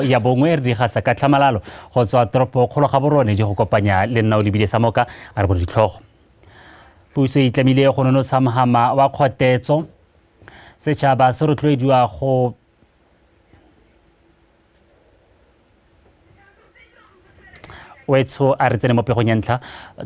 ya bongwe re di gasa ka tlhamalalo go tswa toropo kgolo ga borone di go kopanya le nna o lebile sa moka a re bo ditlhogo. Puso e tlamile go nonotsha mohama wa kgotetso setšhaba se rotloediwa go Wetso a re tsene mo pegong ya ntlha.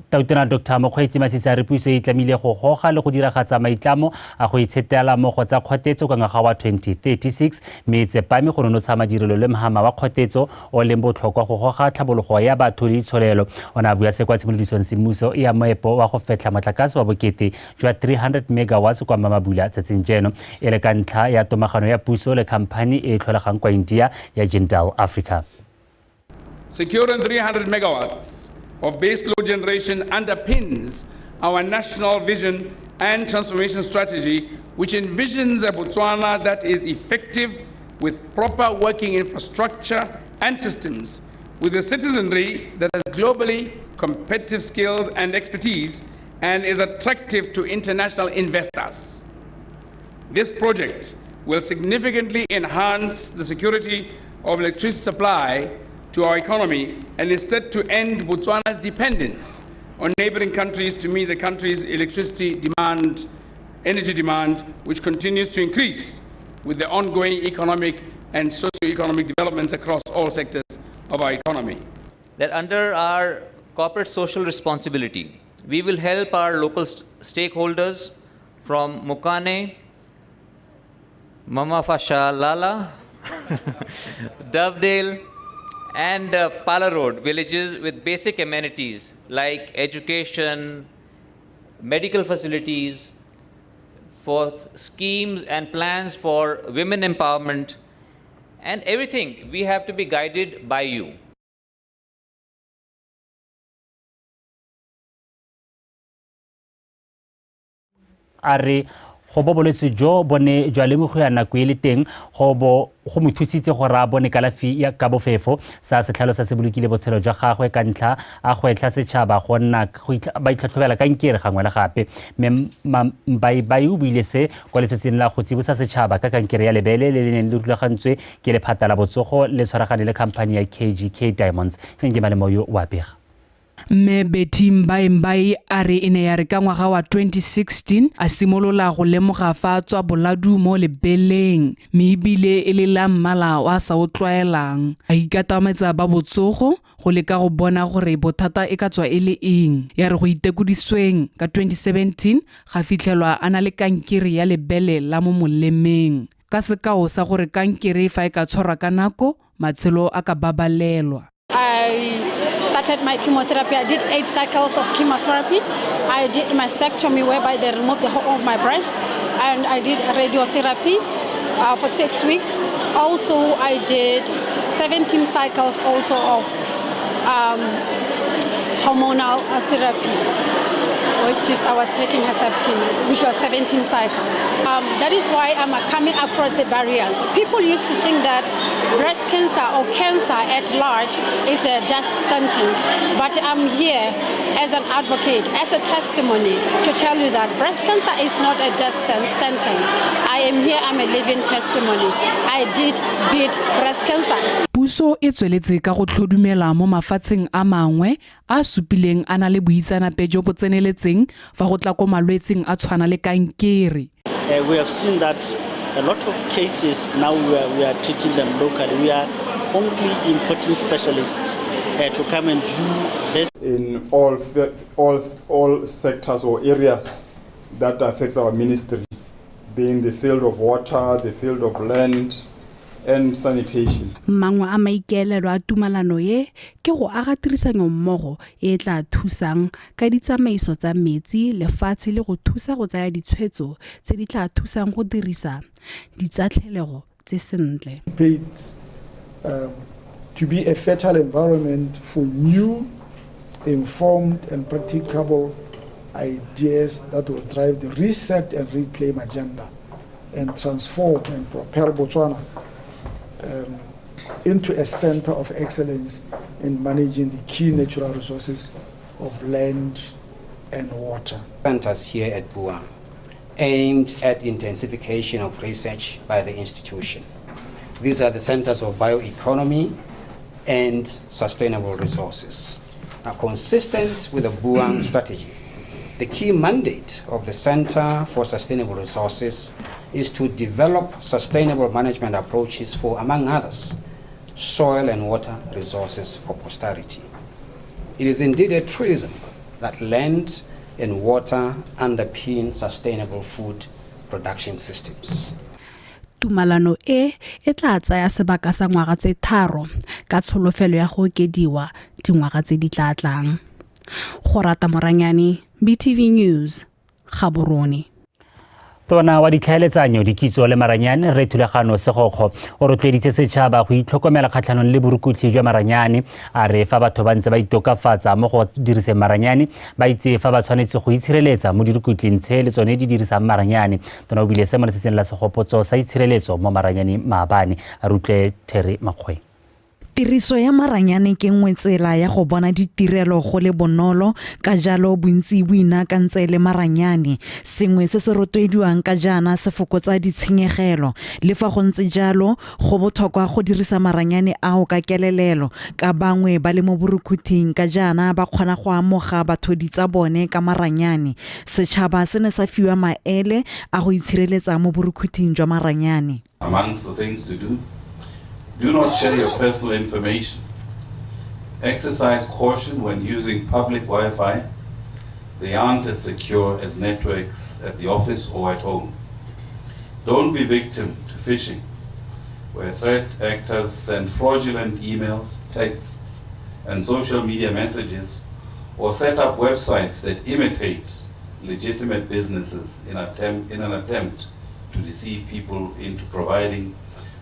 Tautona Dr. Mokgweetsi Masisi a re puso e tlamile go goga le go diragatsa maitlamo a go itshetela mo go tsa kgotetso ka ngwaga wa 2036 mme tsepame go nonotsha madirelo le mohama wa kgotetso o leng botlhokwa go goga tlhabologo ya batho le itsholelo. O ne a bua se kwa tshimolodisong semmuso e ya moepo wa go fetlha motlakase wa bokete jwa 300 megawatts kwa Mamabula tsatsing jeno e le ka ntlha ya tomagano ya puso le khamphani e tlholegang kwa India ya Jindal Africa. Securing 300 megawatts of baseload generation underpins our national vision and transformation strategy, which envisions a Botswana that is effective with proper working infrastructure and systems, with a citizenry that has globally competitive skills and expertise and is attractive to international investors. This project will significantly enhance the security of electricity supply to our economy and is set to end Botswana's dependence on neighboring countries to meet the country's electricity demand, energy demand, which continues to increase with the ongoing economic and socio-economic developments across all sectors of our economy. That under our corporate social responsibility, we will help our local stakeholders from Mukane, Mamafasha Lala, Dovedale, and Pala Road villages with basic amenities like education, medical facilities, for schemes and plans for women empowerment, and everything. We have to be guided by you. Are go boboletse jo bone jwa lemogo ya nako ile teng go mo thusitse go ra bone kalafi ya ka bofefo sa setlhalo sa se bolokile botshelo jwa gagwe ka ntlha a go etla setšhaba go nna ba itlhatlhobela kankere gangwe le gape mme ba o buile se kwa letsatsing la go tsibosa setšhaba ka kankere ya lebele le neng le rulagantswe ke lephata la botsogo le tshwaragane le khamphani ya KGK Diamonds ke malemo yo wa pega. Mme Betty Mbaimbai a re ene ya re ka ngwaga wa 2016 a simolola go lemoga fa tswa boladu mo lebeleng mme ebile e le la mmala wa sa o tlwaelang a ikatametsa ba botsogo go leka go bona gore bothata e ka tswa e le eng ya re go itekudisweng ka 2017 ga fitlhelwa ana le kankere ya lebele la mo molemeng ka sekao sa gore kankere fa e ka tshwarwa ka nako matshelo a ka babalelwa. I started my chemotherapy. I did 8 cycles of chemotherapy. I did mastectomy whereby they removed the whole of my breast, and I did radiotherapy for 6 weeks. Also, I did 17 cycles also of hormonal therapy, which is I was taking Herceptin, which was 17 cycles. That is why I'm coming across the barriers. People used to think that breast cancer or cancer at large is a death sentence, but I'm here as an advocate, as a testimony to tell you that breast cancer is not a death sentence. I am here, I'm a living testimony. I did beat breast cancer. Puso e tsweletse ka go tlhodumela mo mafatsheng a mangwe a supileng ana le buitsanape jo bo tseneletseng fa go tla ko malwetseng a tshwana le kankere. We have seen that a lot of cases now we are treating them locally. We are only importing specialists to come and do this in all sectors or areas that affects our ministry, being the field of water, the field of land, and sanitation. Mangwe a maikaelelo a tumalano ye ke go aga tirisanyo mmogo e tla thusang ka ditsamaiso tsa metsi lefatshe le go thusa go tsaya ditshwetso tse di tla thusang go dirisa ditsatlhelego tse sentle. To be a fertile environment for new, informed and practicable ideas that will drive the reset and reclaim agenda and transform and propel Botswana into a center of excellence in managing the key natural resources of land and water. Centers here at BUA aimed at intensification of research by the institution, These are the centers of bioeconomy and sustainable resources. Now, consistent with the BONGWE strategy, the key mandate of the Center for Sustainable Resources is to develop sustainable management approaches for, among others, soil and water resources for posterity. It is indeed a truism that land and water underpin sustainable food production systems. Tumalano e tla tsaya sebaka sa ngwaga tse 3 ka tsholofelo ya go okediwa dingwaga tse di tla tlang. Go rata Moranyane, BTV News, Gaborone. Tona wa ditlhaeletsanyo dikitso le maranyane re thulagano segokgo o rotloeditse setšhaba go itlhokomela kgatlhanong le borukutli jwa maranyane a re fa batho ba ntse ba itokafatsa mo go diriseng maranyane ba itse fa ba tshwanetse go itshireletsa mo dirukutleng tse le tsone di dirisang maranyane. Tona o bile se mo letsatsing la segopotso sa itshireletso mo maranyane maabane a rutle Terry Makgwe. Tiriso ya maranyane ke nngwe tsela ya go bona ditirelo go le bonolo ka jalo bontsi boina ka ntse le maranyane sengwe se se rotloediwang ka jana se fokotsa ditshenyegelo le fa go ntse jalo go botlhokwa go dirisa maranyane ao ka kelelelo ka bangwe ba le mo borukhuthing ka jana ba kgona go amoga batho ditsa bone ka maranyane setšhaba se ne sa fiwa maele a go itshireletsa mo borukhuthing jwa maranyane. Amongst the things to do not share your personal information. Exercise caution when using public Wi-Fi. They aren't as secure as networks at the office or at home. Don't be victim to phishing, where threat actors send fraudulent emails, texts, and social media messages, or set up websites that imitate legitimate businesses in an attempt to deceive people into providing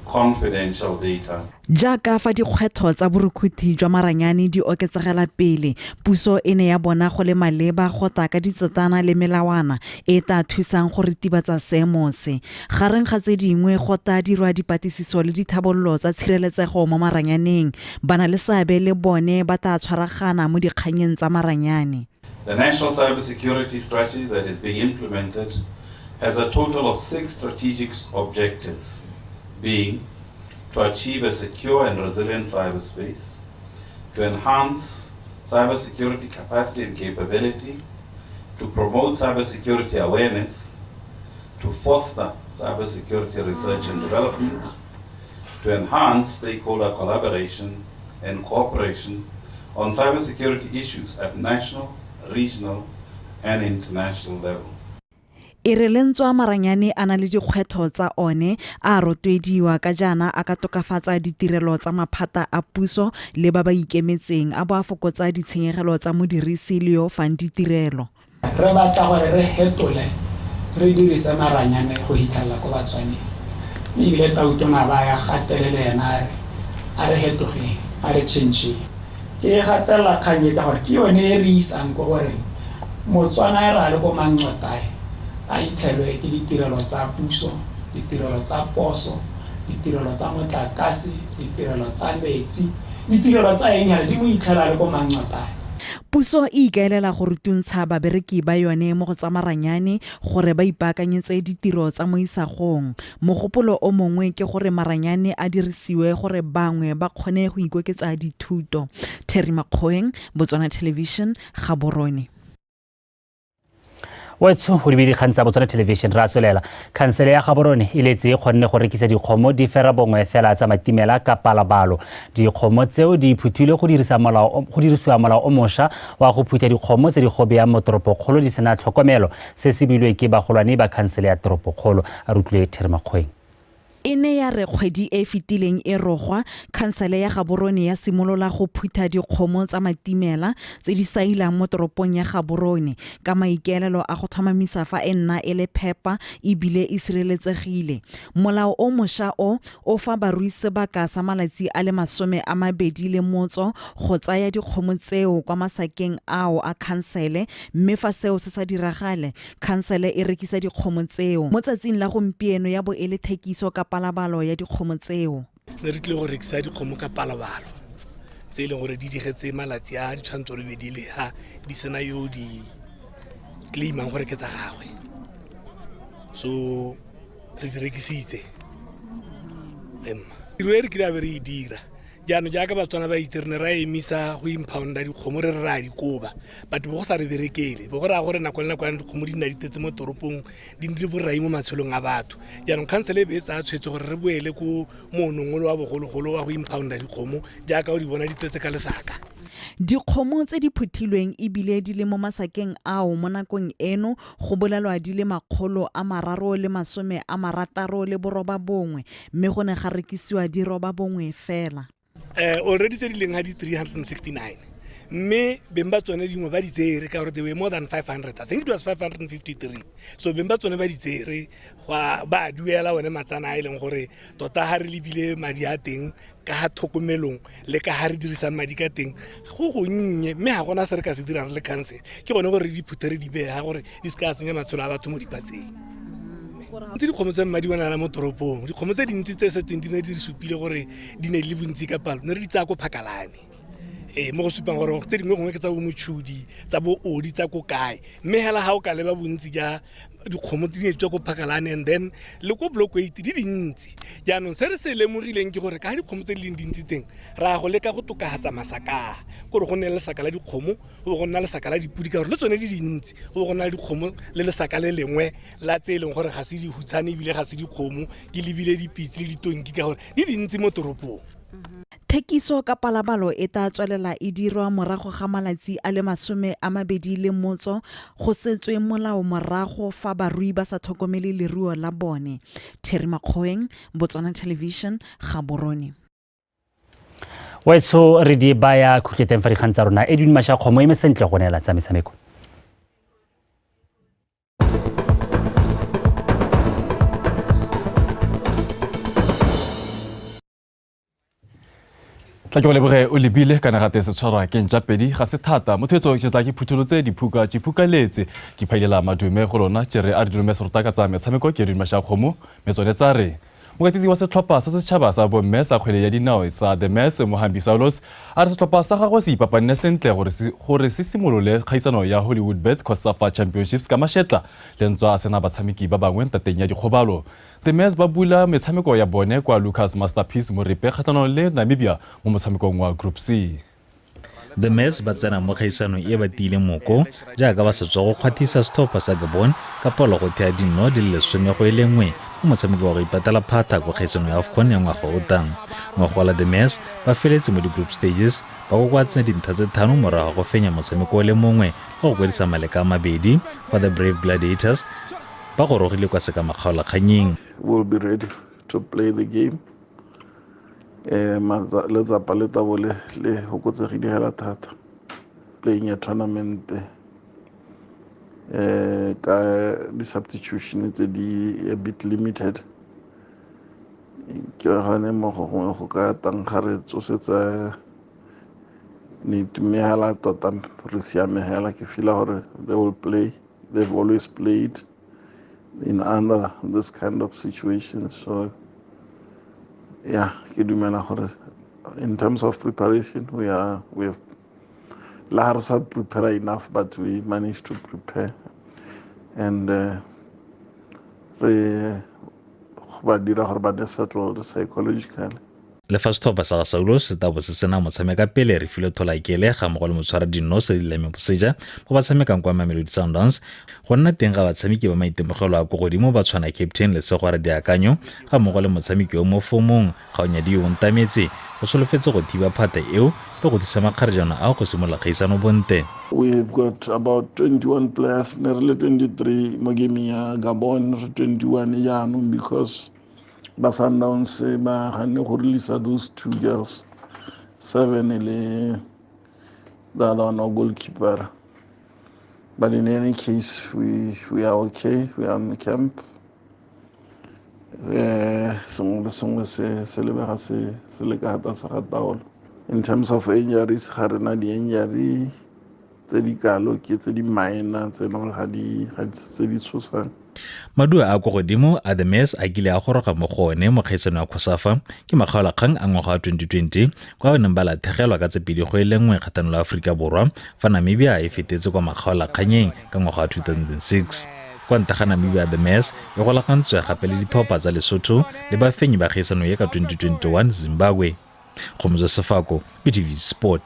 confidential data. Jaaka fa dikgwetho tsa borukhuthi jwa maranyane di oketsegela pele puso ene ya bona go le maleba go ta ka ditsetana le melawana e ta thusang go ritibatsa seemo se gareng ga tse dingwe go ta dirwa dipatlisiso le dithabololo tsa tshireletsego mo maranyaneng bana le seabe le bone ba ta tshwaragana mo dikganyeng tsa maranyane. The National Cybersecurity Strategy that is being implemented has a total of 6 strategic objectives, being to achieve a secure and resilient cyberspace, to enhance cybersecurity capacity and capability, to promote cybersecurity awareness, to foster cybersecurity research and development, to enhance stakeholder collaboration and cooperation on cybersecurity issues at national, regional, and international level. E re lentswa maranyane a na le dikgwetho tsa one a rotloediwa ka jana a ka tokafatsa ditirelo tsa maphata a puso le ba ba ikemetseng a bo a fokotsa ditshenyegelo tsa modirisi le yo fang ditirelo. Re batla gore re hetole re dirise maranyane go hitlhela ko Botswana. Ebile tautona ba ya gatelele yena a re hetoge a re change. Ke gatela kganye ka gore ke yone e re isang go gore Motswana e ra le go mangcotae a itlhelwe ke ditirelo tsa puso, ditirelo tsa poso, ditirelo tsa motlakase, ditirelo tsa metsi, ditirelo tsa enyane di mo itlhela le go mangcotae. Puso e ikaelela go rutuntsha babereki ba yone mo go tsa maranyane gore ba ipaakanyetse ditiro tsa mo isagong. Mogopolo o mongwe ke gore maranyane a dirisiwe gore bangwe ba kgone go ikoketsa dithuto. Terry Makgwe, Botswana Television, Gaborone. Wetso o di kgantsa Botswana Television ra tswelela khansele ya Gaborone e letse e kgonne go rekisa dikgomo di fera bongwe fela tsa matimela ka palabalo dikgomo tseo di phuthile go dirisiwa molao o mošwa wa go phutha dikgomo tse di gobe ya motoropokgolo di sena tlhokomelo se se bilwe ke bagolwane ba khansele ya toropokgolo a rutlwe Therimakgweng. Ene ya re kgwedi e fitileng e rogwa khansele ya Gaborone ya simolola go phutha dikgomo tsa matimela tse di sailang mo toropong ya Gaborone ka maikaelelo a go thomamisa fa enna e le phepa e bile e sireletsegile. Molao o mošwa o fa barui sebaka sa malatsi a le 21 go tsaya dikgomo tseo kwa masakeng ao a khansele mme fa seo se sa diragale khansele e rekisa dikgomo tseo mo tsatsing la gompieno ya bo ele thekiso ka palabalo ya dikgomo tseo. Ne re tle go rekisa dikgomo ka palabalo tse e leng gore di digetse malatsi a di tshwantsho re be di le ha di sena yo di claimang gore ke tsa gagwe so re di rekisitse tiro e re ke be re e dira jaanong jaaka Batswana ba itse re ne ra emisa go impounda dikgomo re ra di koba but bo go sa re berekele bo go ra gore nako le nako ya dikgomo di nna ditetse mo toropong di ndile borai mo matshelong a batho jaanong council e be tsa tshwetse gore re boele ko monongolo wa bogologolo wa go impounda dikgomo jaaka o di bona ditetse ka lesaka. Dikgomo tse di phuthilweng e bile di le mo masakeng ao mo nakong eno go bolalwa di le 360 mme go ne ga rekisiwa di roba bongwe fela. Already tse di leng ha di 369 mme beng ba tsone dingwe ba di tsere ka gore they were more than 500. I think it was 553. So beng ba tsone ba di tsere ba duela one matsana a ileng gore tota ha re lebile madi a teng ka ha thokomelong le ka ha re dirisa madi ka teng go gonnye mme ha gona se re ka se dirang le council ke gone gore di phuthere di be ha gore di ska tsenya matsholo a batho mo dipatseng. Ntse dikgomo tse madi bona la mo toropong dikgomo tse dintsi tse setseng di ne di re supile gore di ne le bontsi ka palo ne re di tsaya ko Phakalane mo go supang gore tse dingwe gongwe ke tsa bo motshudi tsa bo odi tsa ko kae mme hela ha o ka leba bontsi ja dikgomo di ne tswa ko Phakalane and then le ko block 8 di dintsi jaanong se re se lemogileng ke gore ka dikgomo tse di leng dintsi teng ra go leka go tokahatsa masaka gore go ne le saka la dikgomo go nna le saka la dipudi ka gore le tsone di dintsi go nna le dikgomo le le saka le lengwe la tse leng gore ga se di hutsane bile ga se dikgomo ke lebile dipitsi le ditonki ka gore di dintsi mo toropong. Thekiso ka palabalo e tla tswelela e dirwa morago ga malatsi a le 21 go setswe molao morago fa barui ba sa tlhokomele leruo la bone. Terry Makgoeng, Botswana Television, Gaborone. Wetso re di baya khuketeng fa di khantsa rona Edwin Mashakgomo e mesentle go nela tsa metshameko. Tla ke lebore o lebile kana ga tse tshwara ke ntjapedi ga se thata mothetso ke tla ke phutholotse diphukaletse ke phailela madume go lona jere a didume sorta ka tsa metshameko ke Edwin Mashakgomo metsone tsa re mokatisi wa setlhopha sa setšhaba sa bomme sa kgwele ya dinao sa The Mess Mohambi Saulos a re setlhopha sa gagwe se ipapanne sentle gore se simolole kgaisano ya Hollywood Bets Costafa Championships ka mashetla le ntswa a sena batshameki ba bangwe tateng ya dikgobalo. The Mess ba bula metshameko ya bone kwa Lucas Masterpiece mo Ripe kgatlhanong le Namibia mo motshamekong wa Group C. The Mess ba tsena mo kgaisano e ba tile moko jaaka ba setswa go kgwathisa setlhopha sa Gabon ka polo go thea dino di le 11 mo motshameko wa go ipatala phata go kgaisano ya AFCON ya ngwaga o tang. Ngwaga la The Mess ba feletse mo di-group stages ba go kwatsena dintlha tse 5 morago go fenya motshameko le mongwe go kwedisa maleka a mabedi fa the Brave Gladiators ba go rogile kwa seka makgaola kganyeng. We'll be ready to play the game. Let's apaleta bole le hokotsegile hela thata playing a tournament ka the substitution tse di a bit limited ke gane mo go ka tangare tsosetsa ni tumela tota re siame hela ke feel gore they've always played in under this kind of situation, so yeah, in terms of preparation we have Larsa prepare enough, but we managed to prepare and we settled psychologically. Le fa setlhopha sa Saulo se tabo se sena motshameka pele re file thola ikele ga mo go le motshwara dino se di leme boseja go ba tshamekang kwa Mamelodi Sundowns go nna teng ga batshameki ba maitemogelo a go godimo ba tshwana captain le segwara diakanyo ga mo go le motshameki o mo fomong ga o nyadi o ntametse go solofetse go thiba phata eo le go tsama kgarjana a go simola kgaisano bonte. We've got about 21 players, nearly 23 mo game ya Gabon 21 yaanong because Sundowns ba gane go release those 2 girls 7 le the other one goalkeeper, but in any case we are okay, we are in camp. In terms of injuries ga rena di injury tse di kalo ke tse di minor tse no ga di tshosang. Madua a go godimo a The Mess a kile a goroga mo gone mo kgaisano ya Cosafa ke makgaola kgang a ngwaga wa 2020 kwa o neng ba lathegelwa ka tsepedi go elengwe kgatlhanong la Aforika Borwa fa Namibia e fetetse kwa makgaola kganyeng ka ngwaga wa 2006. kwa nta ga Namibia the Mess e golagantswe gape le dithopa tsa Lesotho le bafenyi ba kgaisano ye ka 2021 Zimbabwe. Khomzo Sefako, BTV Sport.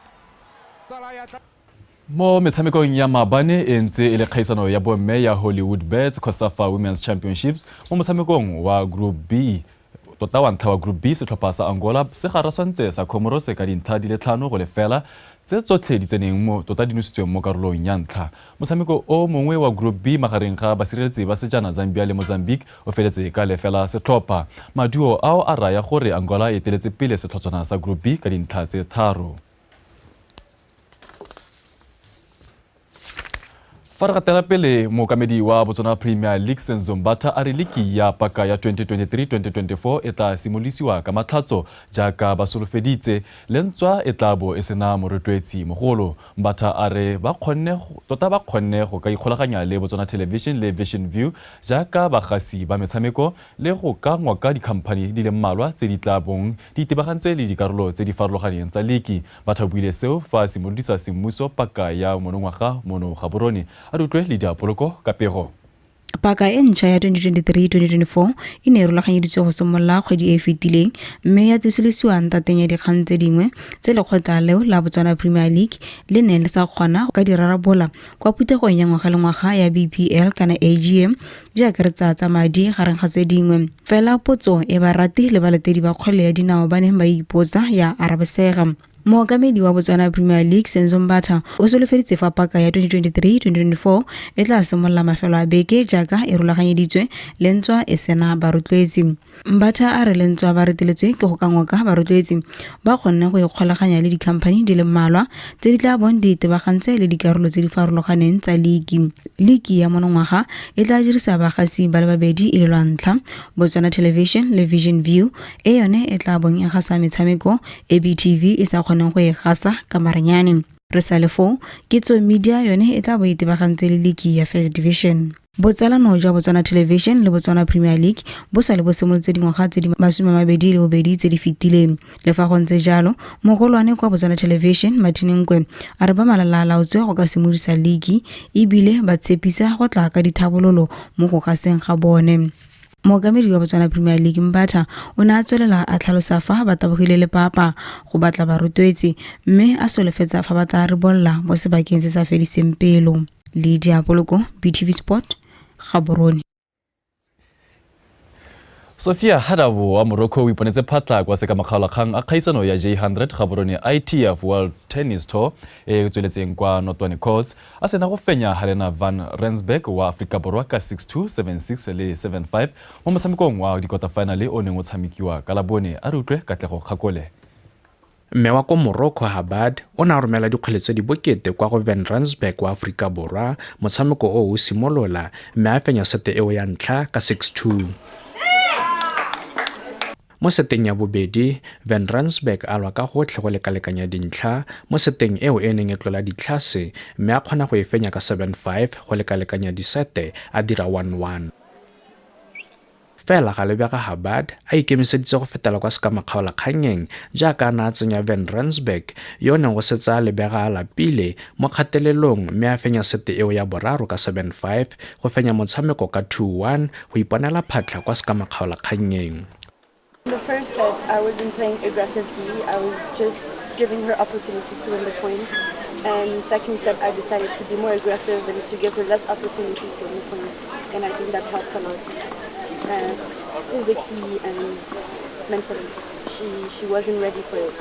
Mo metshamekong ya mabane e ntse e le kgaisano ya bomme ya Hollywood Bets COSAFA Women's Championships mo motshamekong wa Group B. Tota wa ntlha wa Group B setlhopha sa Angola se garaswantse sa Comoros ka dintlha di le 5 go lefela tse tsotlhe di tseneng mo tota di nositsweng mo karolong ya ntlha. Motshameko o mongwe wa Group B magareng ga basireletsi ba sejana Zambia le Mozambique o feletse ka lefela setlhopha. Maduo ao a raya gore Angola e teletse pele setlhotswana sa Group B ka dintlha tse 3. Faragatela pele mokamedi wa Botswana Premier League Senzombatha a re ligi ya paka ya 2023-2024 e tla simolisiwa ka matlhatso jaaka ba solofeditse lentswa e tla bo e sena moretwetsi mogolo. Mbatha a re ba kgonne go ka ikgolaganya le Botswana Television le Vision View jaaka bagasi ba metshameko le go ka ngwaka dikhamphani di le mmalwa tse di tla bong di itebagantse le dikarolo tse di farologaneng tsa ligi. Batha buile seo fa simolodisa semmuso paka ya monongwaga mono Gaborone. Arutlwe Lydia Poloko Kapego. Paka e ntšha ya 2023-2024 e ne e rulaganyeditswe go simolola kgwedi e fetileng mme ya tsosolosiwa ntateng ya dikgang tse dingwe tse lekgotla leo la Botswana Premier League le ne le sa kgona go ka di rarabola kwa phuthegong ya ngwaga le ngwaga ya BPL kana AGM jaaka re tsa madi gareng ga tse dingwe. Fela potso e barati le balatedi ba kgwele ya dinao ba neng ba ipotsa ya arabesega. Mokamedi wa Botswana Premier League Senzombatha o solofeditse fa paka ya 2023-2024 e tla simolola mafelo a beke jaaka e rulaganyeditswe lentswa e sena barotloetsi. Mbatha a re lentswa ba reteletswe ke go ka ngwaka barotloetsi ba kgonne go ikgolaganya le dikhamphani di le mmalwa tse di tla bong di itebagantse le dikarolo tse di farologaneng tsa ligi. Ligi ya monongwaga e tla dirisa bagasi ba le babedi e le lwa ntlha, Botswana Television le Vision View e yone e tla bong e gasa metshameko BTV e sa kgoneng go e gasa ka maranyane. Re sa lefo Kitso Media yone e tla bo itebagantse le ligi ya First Division. Botsalano jwa Botswana Television le Botswana Premier League bo sa le bo simolotse dingwaga tse di 22 tse di fetileng. Le fa go ntse jalo mogolwane kwa Botswana Television Mathinenkwe a re ba malalalaotswe go ka simolisa ligi ebile ba tshepisa go tla ka dithabololo mo go gaseng ga bone. Mokamedi wa Botswana Premier League Mbatha o ne a tswelela a tlhalosa fa ba tabogile le papa go batla barotloetsi mme a solofetsa fa ba tla re bolla mo sebakeng se sa fediseng pelo. Lydia Poloko, BTV Sport, Gaborone. Sophia Hadabo wa Morocco o iponetse phatla kwa seka makgaolakgang a kgaisano ya J100 Gaborone ITF World Tennis Tour e tsweletseng kwa Notwane Courts a sena go fenya Helena van Rensburg wa Afrika Borwa ka 6-2, 7-6 le 7-5 mo motshamekong wa dikota-finale o neng o tshamekiwa ka Labone. A re utlwe Katlego Kgakole. Mme wa ko Morocco Habad o na romela dikgweletso di bokete kwa go Van Rensburg wa Afrika Borwa motshameko o simolola mme a fenya sete eo ya ntlha ka 6-2. Mo seteng ya bobedi Van Rensburg a lwa ka gotlhe go lekalekanya dintlha mo seteng eo e neng e tlola ditlhase mme a kgona go e fenya ka 7-5 go lekalekanya disete a dira 1-1. Fela ga lebega Habad a ikemiseditse go fetela kwa seka makgaolakganyeng jaaka a na a tsenya Van Rensburg yo neng go setsa a lebega a lapile mo kgatelelong mme a fenya sete eo ya boraro ka 7-5 go fenya motshameko ka 2-1 go iponela phatlha kwa seka makgaolakganyeng. In the first set, I wasn't playing aggressively. I was just giving her opportunities to win the point. And second set, I decided to be more aggressive and to give her less opportunities to win the point. And I think that helped a lot. Physically and mentally, she wasn't ready for it.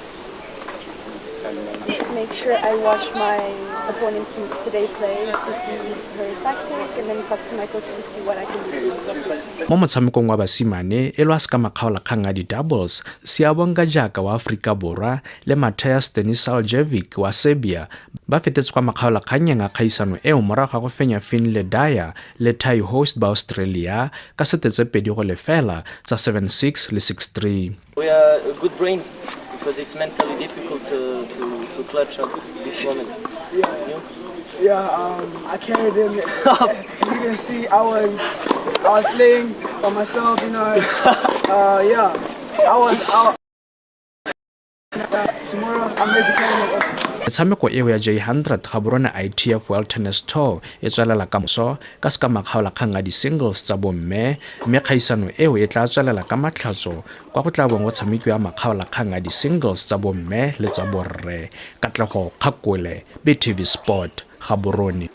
Make sure I watch my opponent today play to see her tactic and then talk to my coach to see what I can do to improve. Mo motshamekong wa basimane e lwa seka makgaolakgang a di-doubles Siabonga Jaka wa Afrika Borwa le Mathias Stanisaljevic wa Serbia ba fetetse kwa makgaolakganyeng a kgaisano eo morago ga go fenya Finlay Dyer le Thai host ba Australia ka sete tse pedi go lefela tsa 7-6 le 6-3. We are a good brain because it's mentally difficult to clutch at this moment. I carried him. You can see I was playing by myself, you know. I was tomorrow I'm ready to carry it also. metshameko eo ya J100 gaborone ITF World Tennis Tour e tswelela ka moso ka ska makgaolakgang a di-singles tsa bomme mme kgaisano eo e tla tswelela ka matlhatso kwa go tla bong go tshamekiwa makgaolakgang a di-singles tsa bomme le tsa borre. Katlego Kgakole, BTV Sport, Gaborone.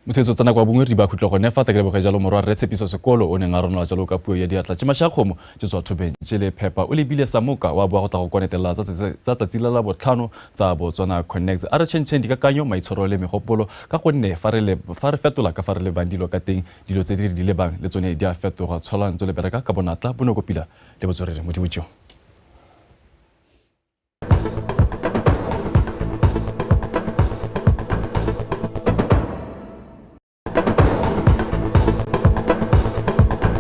Mothetso tsana kwa bongwe di ba khutlo gone fa takele bogejalo morwa re tshepiso sekolo o neng a rona jalo ka puo ya diatla tse mashakgomo tse tswa thobeng le phepa o lebile samoka wa bua go ta go konetela tsa tsatsila la botlhano tsa Botswana Connect a re tšhentšheng dikakanyo maitshwaro le megopolo ka gonne fa re fetola ka fa re lebang dilo ka teng dilo tse di lebang le tsone di a fetoga tshwalang tse le bereka ka bonatla bonokopila le botswerere mo dibutšong.